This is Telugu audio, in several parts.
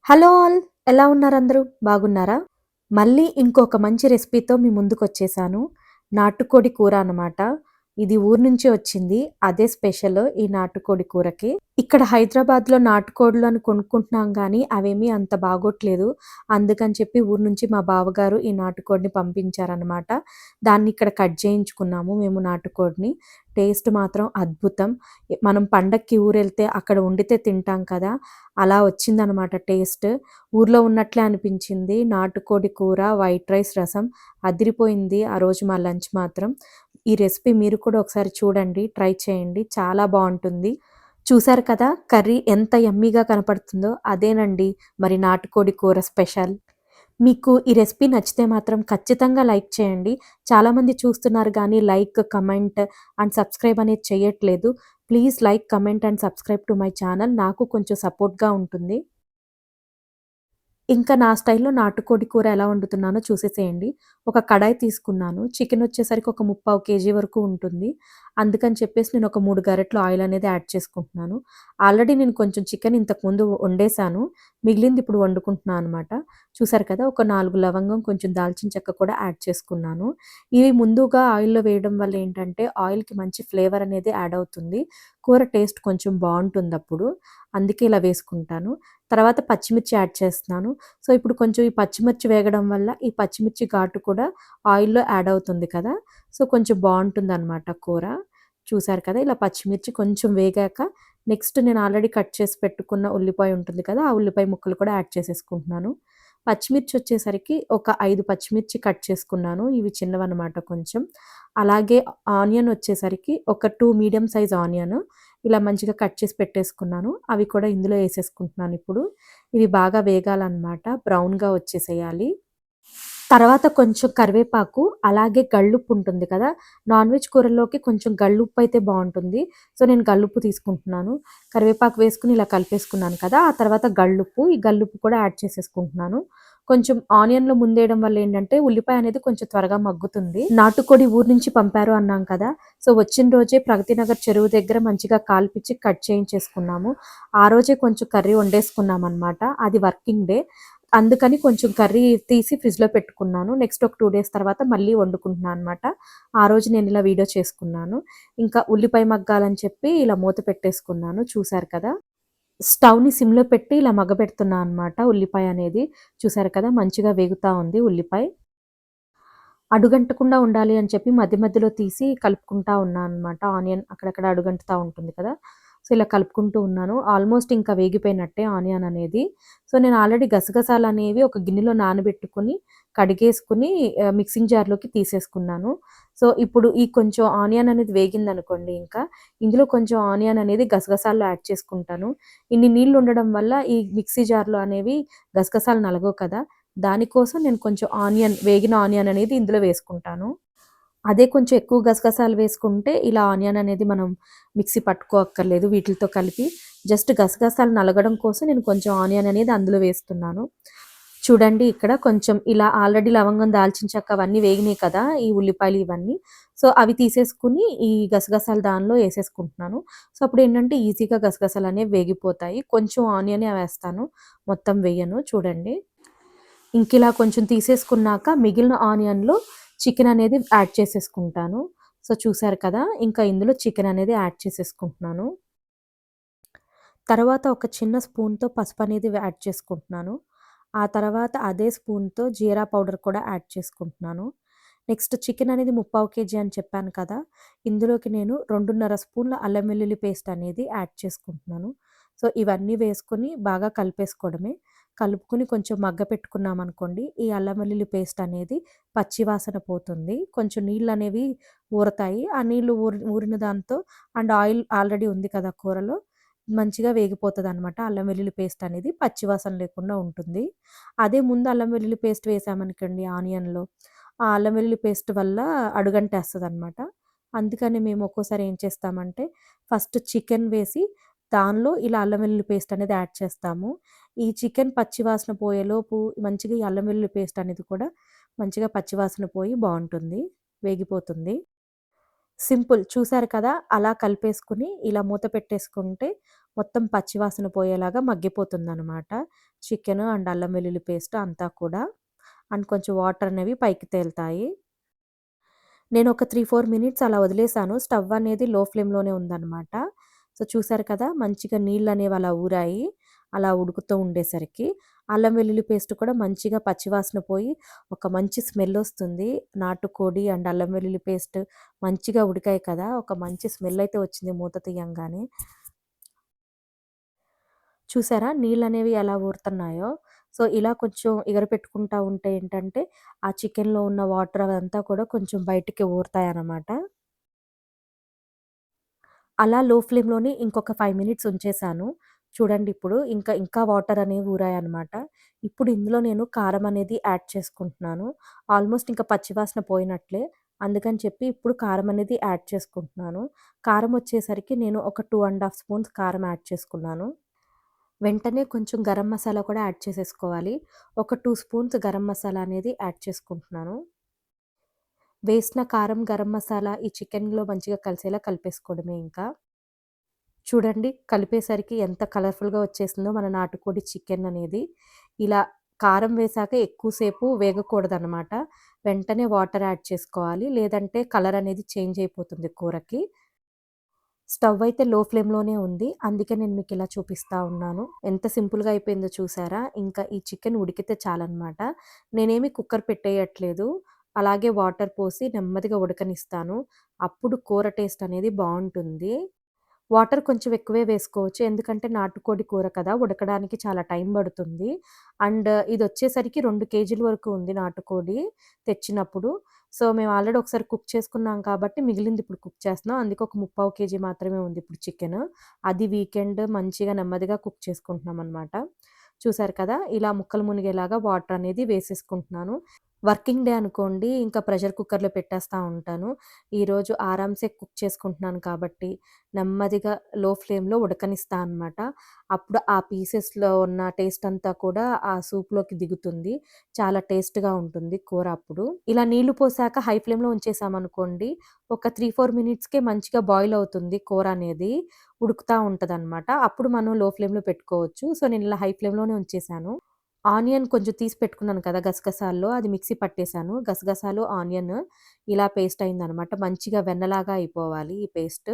Hello all! ఎలా ఉన్నారందరూ? బాగున్నారా? మళ్ళీ ఇంకొక మంచి రెసిపీతో మీ ముందుకొచ్చేసాను. నాటుకోడి కూర అనమాట. ఇది ఊరు నుంచి వచ్చింది. అదే స్పెషల్ ఈ నాటుకోడి కూరకి. ఇక్కడ హైదరాబాద్‌లో నాటుకోడులు అని కొనుక్కుంటున్నాం గానీ, అవేమీ అంత బాగోట్లేదు. అందుకని చెప్పి ఊరు నుంచి మా బావగారు ఈ నాటుకోడిని పంపించారనమాట. దాన్ని ఇక్కడ కట్ చేయించుకున్నాము మేము నాటుకోడిని. టేస్ట్ మాత్రం అద్భుతం. మనం పండక్కి ఊరెళ్తే అక్కడ వండితే తింటాం కదా! అలా వచ్చిందనమాట టేస్ట్. ఊర్లో ఉన్నట్లే అనిపించింది. నాటుకోడి కూర, వైట్ రైస్, రసం అదిరిపోయింది ఆ రోజు మా లంచ్ మాత్రం. ఈ రెసిపీ మీరు కూడా ఒకసారి చూడండి. ట్రై చేయండి. చాలా బావుంటుంది. చూసారు కదా! కర్రీ ఎంత యమ్మీగా కనపడుతుందో అదేనండి మరి నాటుకోడి కూర స్పెషల్. మీకు ఈ రెసిపీ నచ్చితే మాత్రం ఖచ్చితంగా లైక్ చేయండి. చాలామంది చూస్తున్నారు గానీ లైక్, కమెంట్ అండ్ సబ్స్క్రైబ్ అనేది చెయ్యట్లేదు. Please like, comment and subscribe to my channel. నాకు కొంచెం సపోర్ట్‌గా ఉంటుంది. ఇంకా నా స్టైల్‌లో నాటుకోడి కూర ఎలా వండుతున్నానో చూసేసేయండి. ఒక కడాయి తీసుకున్నాను. చికెనొచ్చేసరికి ఒక ముప్పావు కేజీ వరకు ఉంటుంది. అందుకని చెప్పేసి నేను ఒక 3 గరిటెలు ఆయిల్ అనేది యాడ్ చేసుకుంటున్నాను. ఆల్రెడీ నేను కొంచెం చికెన్ ఇంతకుముందు వండేసాను. మిగిలింది ఇప్పుడు వండుకుంటున్నా అనమాట. చూసారు కదా! ఒక 4 లవంగం, కొంచెం దాల్చిన చెక్క కూడా యాడ్ చేసుకున్నాను. ఇవి ముందుగా ఆయిల్‌లో వేయడం వల్ల ఏంటంటే ఆయిల్‌కి మంచి ఫ్లేవర్ అనేది యాడ్ అవుతుంది. కూర టేస్ట్ కొంచెం బావుంటుందప్పుడు. అందుకే ఇలా వేసుకుంటాను. తర్వాత పచ్చిమిర్చి యాడ్ చేస్తున్నాను. సో, ఇప్పుడు కొంచెం ఈ పచ్చిమిర్చి వేగడం వల్ల ఈ పచ్చిమిర్చి ఘాటు కూడా ఆయిల్‌లో యాడ్ అవుతుంది కదా! సో, కొంచెం బావుంటుందనమాట కూర. చూసారు కదా! ఇలా పచ్చిమిర్చి కొంచెం వేగాక నెక్స్ట్ నేను ఆల్రెడీ కట్ చేసి పెట్టుకున్న ఉల్లిపాయ ఉంటుంది కదా! ఆ ఉల్లిపాయ ముక్కలు కూడా యాడ్ చేసేసుకుంటున్నాను. పచ్చిమిర్చి వచ్చేసరికి ఒక 5 పచ్చిమిర్చి కట్ చేసుకున్నాను. ఇవి చిన్నవనమాట కొంచెం. అలాగే ఆనియన్ వచ్చేసరికి ఒక 2 మీడియం సైజ్ ఆనియన్ ఇలా మంచిగా కట్ చేసి పెట్టేసుకున్నాను. అవి కూడా ఇందులో ఏసేసుకుంటున్నాను ఇప్పుడు. ఇవి బాగా వేగాలనమాట. బ్రౌన్‌గా వచ్చేసేయాలి. తర్వాత కొంచెం కరివేపాకు, అలాగే గళ్ళుప్పు ఉంటుంది కదా! నాన్ వెజ్ కూరల్లోకి కొంచెం గళ్ళుప్పు అయితే బావుంటుంది. సో, నేను గళ్ళుప్పు తీసుకుంటున్నాను. కరివేపాకు వేసుకొని ఇలా కలిపేసుకున్నాను కదా! ఆ తర్వాత గళ్ళుప్పు, ఈ గళ్ళుప్పు కూడా యాడ్ చేసేసుకుంటున్నాను. కొంచెం ఆనియన్‌లో ముందేయడం వల్ల ఏంటంటే ఉల్లిపాయ అనేది కొంచెం త్వరగా మగ్గుతుంది. నాటుకోడి ఊరు నుంచి పంపారు అన్నాం కదా! సో, వచ్చిన రోజే ప్రగతి నగర్ చెరువు దగ్గర మంచిగా కాల్పిచ్చి కట్ చేయించేసుకున్నాము. ఆ రోజే కొంచెం కర్రీ వండేసుకున్నామనమాట. అది వర్కింగ్ డే. అందుకని కొంచెం కర్రీ తీసి ఫ్రిడ్జ్‌లో పెట్టుకున్నాను. నెక్స్ట్ ఒక 2 డేస్ తర్వాత మళ్ళీ వండుకుంటున్నా అనమాట. ఆ రోజు నేను ఇలా వీడియో చేసుకున్నాను. ఇంకా ఉల్లిపాయ మగ్గాలని చెప్పి ఇలా మూత పెట్టేసుకున్నాను. చూసారు కదా! స్టవ్‌ని సిమ్‌లో పెట్టి ఇలా మగ్గబెడుతున్నా అనమాట ఉల్లిపాయ అనేది. చూసారు కదా! మంచిగా వేగుతా ఉంది ఉల్లిపాయ. అడుగంటకుండా ఉండాలి అని చెప్పి మధ్య మధ్యలో తీసి కలుపుకుంటా ఉన్నా అనమాట. ఆనియన్ అక్కడక్కడ అడుగంటుతా ఉంటుంది కదా! సో, ఇలా కలుపుకుంటూ ఉన్నాను. ఆల్మోస్ట్ ఇంకా వేగిపోయినట్టే ఆనియన్ అనేది. సో, నేను ఆల్రెడీ గసగసాలనేవి ఒక గిన్నెలో నానబెట్టుకొని, కడిగేసుకొని మిక్సింగ్ జార్‌లోకి తీసేసుకున్నాను. సో, ఇప్పుడు ఈ కొంచెం ఆనియన్ అనేది వేగిందనుకోండి ఇంకా, ఇందులో కొంచెం ఆనియన్ అనేది గసగసాల్లో యాడ్ చేసుకుంటాను. ఇన్ని నీళ్లు ఉండడం వల్ల ఈ మిక్సీ జార్‌లో అనేవి గసగసాలు నలగవు కదా! దానికోసం నేను కొంచెం వేగిన ఆనియన్ అనేది ఇందులో వేసుకుంటాను. అదే కొంచెం ఎక్కువ గసగసాలు వేసుకుంటే ఇలా ఆనియన్ అనేది మనం మిక్సీ పట్టుకోక్కర్లేదు వీటిలతో కలిపి. జస్ట్ గసగసాలు నలగడం కోసం నేను కొంచెం ఆనియన్ అనేది అందులో వేస్తున్నాను. చూడండి ఇక్కడ కొంచెం ఇలా ఆల్రెడీ లవంగం, దాల్చిన చెక్క అవన్నీ వేగినాయి కదా! ఈ ఉల్లిపాయలు ఇవన్నీ. సో, అవి తీసేసుకొని ఈ గసగసాలు దానిలో ఏసేసుకుంటున్నాను. సో, అప్పుడేంటంటే ఈజీగా గసగసాలనేవి వేగిపోతాయి. కొంచెం ఆనియనే వేస్తాను. మొత్తం వేయను చూడండి. ఇంకిలా కొంచెం తీసేసుకున్నాక మిగిలిన ఆనియన్‌లో చికెన్ అనేది యాడ్ చేసేసుకుంటాను. సో, చూసారు కదా! ఇంకా ఇందులో చికెన్ అనేది యాడ్ చేసేసుకుంటున్నాను. తర్వాత ఒక చిన్న స్పూన్‌తో పసుపనేది యాడ్ చేసుకుంటున్నాను. ఆ తర్వాత అదే స్పూన్‌తో జీరా పౌడర్ కూడా యాడ్ చేసుకుంటున్నాను. నెక్స్ట్ చికెన్ అనేది ముప్పావు కేజీ అని చెప్పాను కదా! ఇందులోకి నేను 2:30 స్పూన్ల అల్లం వెల్లుల్లి పేస్ట్ అనేది యాడ్ చేసుకుంటున్నాను. సో, ఇవన్నీ వేసుకొని బాగా కలిపేసుకోవడమే. కలుపుకొని కొంచెం మగ్గపెట్టుకున్నామనుకోండి, ఈ అల్లం వెల్లుల్లి పేస్ట్ అనేది పచ్చి వాసన పోతుంది. కొంచెం నీళ్ళనేవి ఊరతాయి. ఆ నీళ్ళు ఊరిన దాంతో అండ్ ఆయిల్ ఆల్రెడీ ఉంది కదా కూరలో, మంచిగా వేగిపోతదనమాట. అల్లం వెల్లుల్లి పేస్ట్ అనేది పచ్చి వాసన లేకుండా ఉంటుంది. అదే ముందు అల్లం వెల్లుల్లి పేస్ట్ వేసామనుకోండి ఆనియన్‌లో, ఆ అల్లం వెల్లుల్లి పేస్ట్ వల్ల అడుగంటేస్తదనమాట. అందుకని మేము ఒక్కోసారి ఏం చేస్తామంటే, ఫస్ట్ చికెన్ వేసి, దానిలో ఇలా అల్లం వెల్లుల్లి పేస్ట్ అనేది యాడ్ చేస్తాము. ఈ చికెన్ పచ్చి వాసన పోయేలోపు మంచిగా ఈ అల్లం వెల్లుల్లి పేస్ట్ అనేది కూడా మంచిగా పచ్చి వాసన పోయి బావుంటుంది. వేగిపోతుంది. సింపుల్ చూసారు కదా! అలా కలిపేసుకొని ఇలా మూత పెట్టేసుకుంటే మొత్తం పచ్చివాసన పోయేలాగా మగ్గిపోతుందనమాట. చికెను అండ్ అల్లం వెల్లుల్లి పేస్ట్ అంతా కూడా. అండ్ కొంచెం వాటర్ అనేవి పైకి తేలుతాయి. నేను ఒక 3, 4 మినిట్స్ అలా వదిలేసాను. స్టవ్ అనేది లో ఫ్లేమ్‌లోనే ఉందనమాట. సో, చూసారు కదా! మంచిగా నీళ్ళనేవి అలా ఊరాయి. అలా ఉడుకుతూ ఉండేసరికి. అల్లం వెల్లుల్లి పేస్ట్ కూడా మంచిగా పచ్చివాసన పోయి ఒక మంచి స్మెల్లొస్తుంది. నాటుకోడి అండ్ అల్లం వెల్లుల్లి పేస్ట్ మంచిగా ఉడికాయి కదా! ఒక మంచి స్మెల్ అయితే వచ్చింది మూత తీయంగానే. చూసారా నీళ్ళనేవి ఎలా ఊరుతున్నాయో. సో, ఇలా కొంచెం ఎగరపెట్టుకుంటా ఉంటే ఏంటంటే, ఆ చికెన్‌లో ఉన్న వాటర్ అదంతా కూడా కొంచెం బయటికి ఊరుతాయనమాట. అలా లో ఫ్లేమ్‌లోనే ఇంకొక 5 మినిట్స్ ఉంచేసాను. చూడండి ఇప్పుడు ఇంకా వాటర్ అనేవి ఊరాయన్నమాట. ఇప్పుడు ఇందులో నేను కారం అనేది యాడ్ చేసుకుంటున్నాను. ఆల్మోస్ట్ ఇంకా పచ్చివాసన పోయినట్లే. అందుకని చెప్పి ఇప్పుడు కారం అనేది యాడ్ చేసుకుంటున్నాను. కారం వచ్చేసరికి నేను ఒక 2 ½ స్పూన్స్ కారం యాడ్ చేసుకున్నాను. వెంటనే కొంచెం గరం మసాలా కూడా యాడ్ చేసేసుకోవాలి. ఒక 2 స్పూన్స్ గరం మసాలా అనేది యాడ్ చేసుకుంటున్నాను. వేసిన కారం, గరం మసాలా ఈ చికెన్‌లో మంచిగా కలిసేలా కలిపేసుకోవడమే ఇంకా. చూడండి కలిపేసరికి ఎంత కలర్‌ఫుల్‌గా వచ్చేసిందో మన నాటుకోడి చికెన్ అనేది. ఇలా కారం వేశాక ఎక్కువ సేపు వేగకూడదనమాట. వెంటనే వాటర్ యాడ్ చేసుకోవాలి. లేదంటే కలర్ అనేది చేంజ్ అయిపోతుంది కూరకి. స్టవ్ అయితే లో ఫ్లేమ్‌లోనే ఉంది. అందుకే నేను మీకిలా చూపిస్తా ఉన్నాను. ఎంత సింపుల్‌గా అయిపోయిందో చూసారా? ఇంకా ఈ చికెన్ ఉడికితే చాలనమాట. నేనేమి కుక్కర్ పెట్టేయట్లేదు. అలాగే వాటర్ పోసి నెమ్మదిగా ఉడకనిస్తాను. అప్పుడు కూర టేస్ట్ అనేది బావుంటుంది. వాటర్ కొంచెం ఎక్కువే వేసుకోవచ్చు. ఎందుకంటే నాటుకోడి కూర కదా! ఉడకడానికి చాలా టైం పడుతుంది. అండ్ ఇదొచ్చేసరికి 2 కేజీల వరకు ఉంది నాటుకోడి తెచ్చినప్పుడు. సో, మేము ఆల్రెడీ ఒకసారి కుక్ చేసుకున్నాం కాబట్టి మిగిలింది ఇప్పుడు కుక్ చేస్తున్నాం. అందుకే ఒక ముప్పావు కేజీ మాత్రమే ఉంది ఇప్పుడు చికెను. అది వీకెండ్ మంచిగా నెమ్మదిగా కుక్ చేసుకుంటున్నామనమాట. చూసారు కదా! ఇలా ముక్కలు మునిగేలాగా వాటర్ అనేది వేసేసుకుంటున్నాను. వర్కింగ్ డే అనుకోండి ఇంకా ప్రెషర్ కుక్కర్‌లో పెట్టేస్తా ఉంటాను. ఈరోజు ఆరాంసే కుక్ చేసుకుంటున్నాను కాబట్టి నెమ్మదిగా లో ఫ్లేమ్‌లో ఉడకనిస్తా అనమాట. అప్పుడు ఆ పీసెస్‌లో ఉన్న టేస్ట్ అంతా కూడా ఆ సూప్‌లోకి దిగుతుంది. చాలా టేస్ట్‌గా ఉంటుంది కూర అప్పుడు. ఇలా నీళ్లు పోసాక హై ఫ్లేమ్‌లో ఉంచేసామనుకోండి ఒక 3, 4 మినిట్స్‌కే మంచిగా బాయిల్ అవుతుంది కూర అనేది. ఉడుకుతా ఉంటదనమాట. అప్పుడు మనం లో ఫ్లేమ్‌లో పెట్టుకోవచ్చు. సో, నేను ఇలా హై ఫ్లేమ్‌లోనే ఉంచేసాను. ఆనియన్ కొంచెం తీసి పెట్టుకున్నాను కదా! గసగసాల్లో అది మిక్సీ పట్టేసాను. గసగసాలు, ఆనియన్ ఇలా పేస్ట్ అయిందనమాట. మంచిగా వెన్నలాగా అయిపోవాలి ఈ పేస్ట్.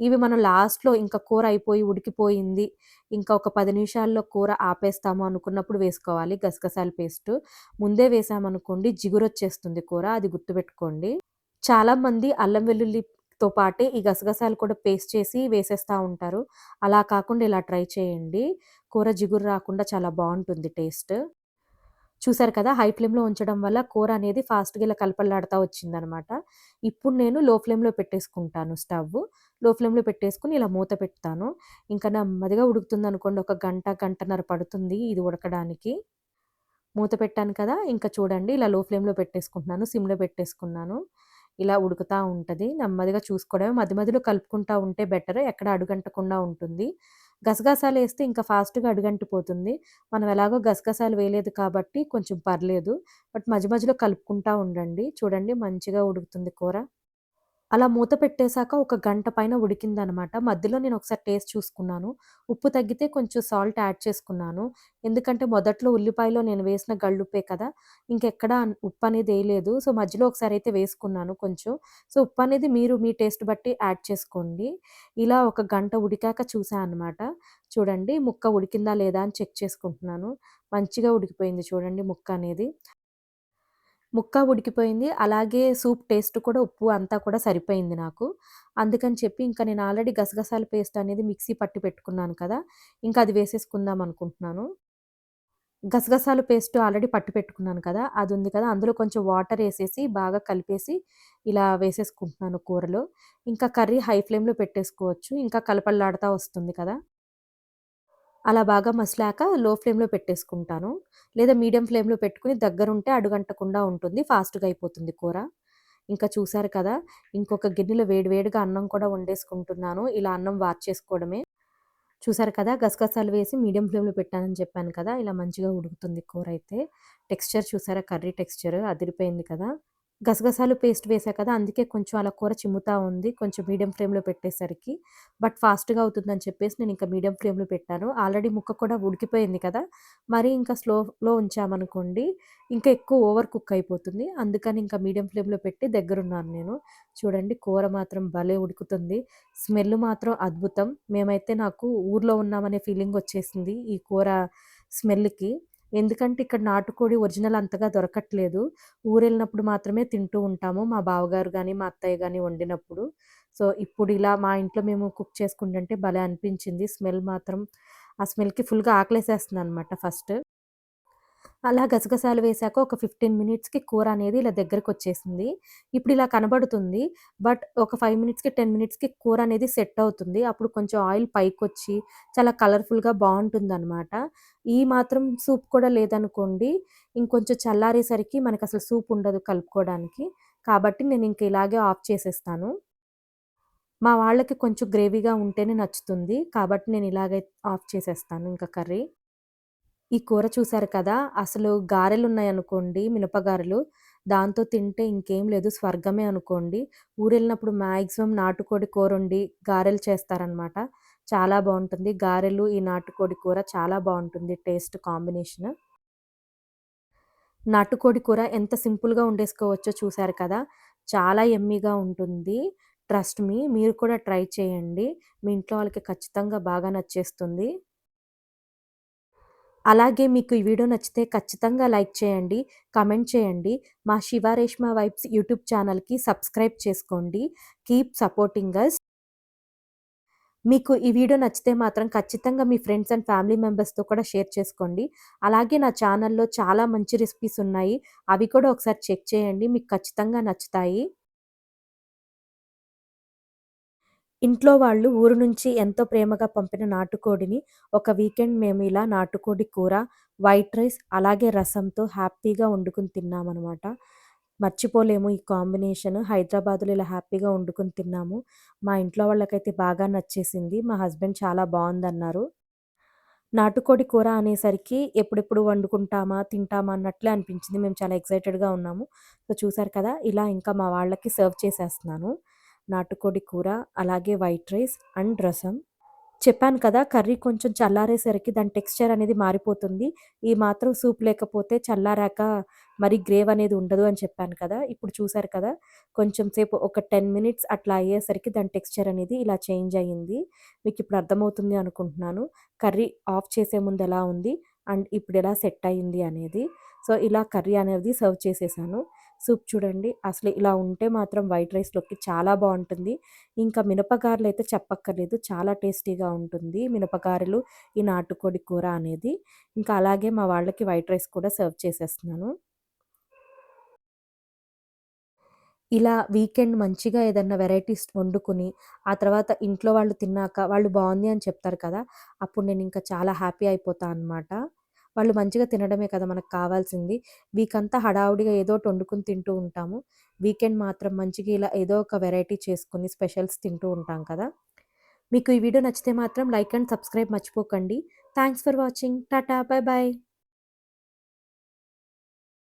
ఇవి మనం లాస్ట్‌లో ఇంకా కూర అయిపోయి ఉడికిపోయింది. ఇంకా ఒక 10 నిమిషాల్లో కూర ఆపేస్తాము అనుకున్నప్పుడు వేసుకోవాలి గసగసాల పేస్టు. ముందే వేసామనుకోండి జిగురొచ్చేస్తుంది కూర. అది గుర్తుపెట్టుకోండి. చాలామంది అల్లం వెల్లుల్లితో పాటే ఈ గసగసాలు కూడా పేస్ట్ చేసి వేసేస్తా ఉంటారు. అలా కాకుండా ఇలా ట్రై చేయండి. కూర జిగురు రాకుండా చాలా బావుంటుంది టేస్ట్. చూసారు కదా! హై ఫ్లేమ్‌లో ఉంచడం వల్ల కూర అనేది ఫాస్ట్‌గా ఇలా కలపలాడుతా వచ్చిందనమాట. ఇప్పుడు నేను లో ఫ్లేమ్‌లో పెట్టేసుకుంటాను స్టవ్వు. లో ఫ్లేమ్‌లో పెట్టేసుకొని ఇలా మూత పెడతాను. ఇంకా నెమ్మదిగా ఉడుకుతుందనుకోండి ఒక గంట, గంటన్నర పడుతుంది ఇది ఉడకడానికి. మూత పెట్టాను కదా! ఇంక చూడండి ఇలా లో ఫ్లేమ్‌లో పెట్టేసుకుంటున్నాను. సిమ్‌లో పెట్టేసుకున్నాను. ఇలా ఉడుకుతా ఉంటది. నెమ్మదిగా చూసుకోవడమే. మధ్య మధ్యలో కలుపుకుంటా ఉంటే బెటర్. ఎక్కడ అడుగంటకుండా ఉంటుంది. గసగసాలేస్తే ఇంకా ఫాస్ట్‌గా అడుగంటిపోతుంది. మనం ఎలాగో గసగసాలు వేయలేదు కాబట్టి కొంచెం పర్లేదు. బట్ మధ్య మధ్యలో కలుపుకుంటా ఉండండి. చూడండి మంచిగా ఉడుకుతుంది కూర. అలా మూత పెట్టేసాక ఒక గంట పైన ఉడికిందనమాట. మధ్యలో నేను ఒకసారి టేస్ట్ చూసుకున్నాను. ఉప్పు తగ్గితే కొంచెం సాల్ట్ యాడ్ చేసుకున్నాను. ఎందుకంటే మొదట్లో ఉల్లిపాయలో నేను వేసిన గళ్ళుప్పే కదా! ఇంకెక్కడ ఉప్పనేది ఎయలేదు. సో, మధ్యలో ఒకసారయితే వేసుకున్నాను కొంచెం. సో, ఉప్పనేది మీరు మీ టేస్ట్ బట్టి యాడ్ చేసుకోండి. ఇలా ఒక గంట ఉడికాక చూసా అనమాట. చూడండి ముక్క ఉడికిందా లేదా అని చెక్ చేసుకుంటున్నాను. మంచిగా ఉడికిపోయింది చూడండి ముక్క అనేది. ముక్క ఉడికిపోయింది. అలాగే సూప్ టేస్ట్ కూడా ఉప్పు అంతా కూడా సరిపోయింది నాకు. అందుకని చెప్పి ఇంక నేను ఆల్రెడీ గసగసాల పేస్ట్ అనేది మిక్సీ పట్టి పెట్టుకున్నాను కదా! ఇంక అది వేసేసుకుందాం అనుకుంటున్నాను. గసగసాల పేస్ట్ ఆల్రెడీ పట్టి పెట్టుకున్నాను కదా! అదుంది కదా! అందులో కొంచెం వాటరేసేసి బాగా కలిపేసి ఇలా వేసేసుకుంటున్నాను కూరలో. ఇంకా కర్రీ హై ఫ్లేమ్‌లో పెట్టేసుకోవచ్చు. ఇంకా కలపల్లాడుతా వస్తుంది కదా! అలా బాగా మసిలాక లో ఫ్లేమ్‌లో పెట్టేసుకుంటాను. లేదా మీడియం ఫ్లేమ్‌లో పెట్టుకొని దగ్గరుంటే అడుగంటకుండా ఉంటుంది. ఫాస్ట్‌గా అయిపోతుంది కూర. ఇంకా చూసారు కదా! ఇంకొక గిన్నెలో వేడి వేడిగా అన్నం కూడా వండేసుకుంటున్నాను. ఇలా అన్నం వార్చేసుకోవడమే. చూసారు కదా! గసగసాలు వేసి మీడియం ఫ్లేమ్‌లో పెట్టానని చెప్పాను కదా! ఇలా మంచిగా ఉడుకుతుంది కూరైతే. టెక్స్చర్ చూసారా కర్రీ టెక్స్చర్ అదిరిపోయింది కదా! గసగసాలు పేస్ట్ వేసా కదా! అందుకే కొంచెం అలా కూర చిమ్ముతా ఉంది. కొంచెం మీడియం ఫ్లేమ్‌లో పెట్టేసరికి. బట్ ఫాస్ట్‌గా అవుతుందని చెప్పేసి నేనింక మీడియం ఫ్లేమ్‌లో పెట్టాను. ఆల్రెడీ ముక్క కూడా ఉడికిపోయింది కదా! మరీ ఇంకా స్లోలో ఉంచామనుకోండి, ఇంకా ఎక్కువ ఓవర్ కుక్ అయిపోతుంది. అందుకని ఇంకా మీడియం ఫ్లేమ్‌లో పెట్టి దగ్గరున్నాను నేను. చూడండి కూర మాత్రం భలే ఉడుకుతుంది. స్మెల్ మాత్రం అద్భుతం. మేమైతే నాకు ఊర్లో ఉన్నామనే ఫీలింగొచ్చేసింది ఈ కూర స్మెల్‌కి. ఎందుకంటే ఇక్కడ నాటుకోడి ఒరిజినల్ అంతగా దొరకట్లేదు. ఊరెళ్ళినప్పుడు మాత్రమే తింటూ ఉంటాము. మా బావగారు గాని, మా అత్తయ్య గాని వండినప్పుడు. సో, ఇప్పుడు ఇలా మా ఇంట్లో మేము కుక్ చేసుకుంటుంటే భలే అనిపించింది. స్మెల్ మాత్రం ఆ స్మెల్‌కి ఫుల్‌గా ఆకలేసేస్తుందనమాట ఫస్ట్. అలా గసగసాలు వేశాక ఒక 15 మినిట్స్‌కి కూర అనేది ఇలా దగ్గరకొచ్చేసింది. ఇప్పుడు ఇలా కనబడుతుంది. బట్ ఒక 5 మినిట్స్‌కి, 10 మినిట్స్‌కి కూర అనేది సెట్ అవుతుంది. అప్పుడు కొంచెం ఆయిల్ పైకొచ్చి చాలా కలర్‌ఫుల్‌గా బావుంటుందనమాట. ఈ మాత్రం సూప్ కూడా లేదనుకోండి, ఇంకొంచెం చల్లారేసరికి మనకసలు సూప్ ఉండదు కలుపుకోవడానికి. కాబట్టి నేనింక ఇలాగే ఆఫ్ చేసేస్తాను. మా వాళ్ళకి కొంచెం గ్రేవీగా ఉంటేనే నచ్చుతుంది. కాబట్టి నేను ఇలాగే ఆఫ్ చేసేస్తాను ఇంక కర్రీ. ఈ కూర చూసారు కదా! అసలు గారెలున్నాయనుకోండి, మినపగారెలు, దాంతో తింటే ఇంకేం లేదు స్వర్గమే అనుకోండి. ఊరెళ్ళినప్పుడు మాక్సిమం నాటుకోడి కూరొండి గారెలు చేస్తారనమాట. చాలా బావుంటుంది. గారెలు, ఈ నాటుకోడి కూర చాలా బావుంటుంది టేస్ట్ కాంబినేషన్. నాటుకోడి కూర ఎంత సింపుల్‌గా వండేసుకోవచ్చో చూసారు కదా! చాలా యమ్మీగా ఉంటుంది. ట్రస్ట్ మీ మీరు కూడా ట్రై చేయండి. మీ ఇంట్లో వాళ్ళకి ఖచ్చితంగా బాగా నచ్చేస్తుంది. అలాగే మీకు ఈ వీడియో నచ్చితే ఖచ్చితంగా లైక్ చేయండి, కామెంట్ చేయండి. మా 'శివ రేష్మ వైబ్స్' యూట్యూబ్ ఛానల్‌కి సబ్స్క్రైబ్ చేసుకోండి. Keep supporting us. మీకు ఈ వీడియో నచ్చితే మాత్రం ఖచ్చితంగా మీ ఫ్రెండ్స్ అండ్ ఫ్యామిలీ మెంబర్స్‌తో కూడా షేర్ చేసుకోండి. అలాగే నా ఛానల్‌లో చాలా మంచి రెసిపీస్ ఉన్నాయి. అవి కూడా ఒకసారి చెక్ చేయండి. మీకు ఖచ్చితంగా నచ్చుతాయి. ఇంట్లో వాళ్ళు ఊరు నుంచి ఎంతో ప్రేమగా పంపిన నాటుకోడిని ఒక వీకెండ్ మేము ఇలా నాటుకోడి కూర, వైట్ రైస్ అలాగే రసంతో హ్యాపీగా వండుకొని తిన్నామనమాట. మర్చిపోలేము ఈ కాంబినేషన్. హైదరాబాద్‌లో ఇలా హ్యాపీగా వండుకొని తిన్నాము. మా ఇంట్లో వాళ్ళకైతే బాగా నచ్చేసింది. మా హస్బెండ్ చాలా బావుందన్నారు. నాటుకోడి కూర అనేసరికి ఎప్పుడెప్పుడు వండుకుంటామా, తింటామా అన్నట్లే అనిపించింది. మేము చాలా ఎక్సైటెడ్‌గా ఉన్నాము. సో, చూసారు కదా! ఇలా ఇంకా మా వాళ్ళకి సర్వ్ చేసేస్తున్నాను. నాటుకోడి కూర, అలాగే వైట్ రైస్ అండ్ రసం. చెప్పాను కదా! కర్రీ కొంచెం చల్లారేసరికి దాని టెక్స్చర్ అనేది మారిపోతుంది. ఈ మాత్రం సూప్ లేకపోతే చల్లారాక మరి గ్రేవ్ అనేది ఉండదు అని చెప్పాను కదా! ఇప్పుడు చూసారు కదా! కొంచెం సేపు ఒక 10 మినిట్స్ అట్లా అయ్యేసరికి దాని టెక్స్చర్ అనేది ఇలా చేంజ్ అయ్యింది. మీకిప్పుడు అర్థమవుతుంది అనుకుంటున్నాను. కర్రీ ఆఫ్ చేసే ముందు ఎలా ఉంది అండ్ ఇప్పుడు ఎలా సెట్ అయింది అనేది. సో, ఇలా కర్రీ అనేది సర్వ్ చేసేసాను. సూప్ చూడండి అసలు ఇలా ఉంటే మాత్రం వైట్ రైస్‌లోకి చాలా బావుంటుంది. ఇంకా మినపగారెలైతే చెప్పక్కర్లేదు. చాలా టేస్టీగా ఉంటుంది. మినపగారెలు, ఈ నాటుకోడి కూర అనేది. ఇంకా అలాగే మా వాళ్ళకి వైట్ రైస్ కూడా సర్వ్ చేసేస్తున్నాను. ఇలా వీకెండ్ మంచిగా ఏదన్నా వెరైటీస్ వండుకొని, ఆ తర్వాత ఇంట్లో వాళ్ళు తిన్నాక వాళ్ళు బావుంది అని చెప్తారు కదా! అప్పుడు నేనింకా చాలా హ్యాపీ అయిపోతా అనమాట. వాళ్ళు మంచిగా తినడమే కదా మనకు కావాల్సింది. వీకంతా హడావుడిగా ఏదోటి వండుకొని తింటూ ఉంటాము. వీకెండ్ మాత్రం మంచిగా ఇలా ఏదో ఒక వెరైటీ చేసుకొని స్పెషల్స్ తింటూ ఉంటాం కదా! మీకు ఈ వీడియో నచ్చితే మాత్రం లైక్ అండ్ సబ్స్క్రైబ్ మర్చిపోకండి. Thanks for watching. Tata. By by.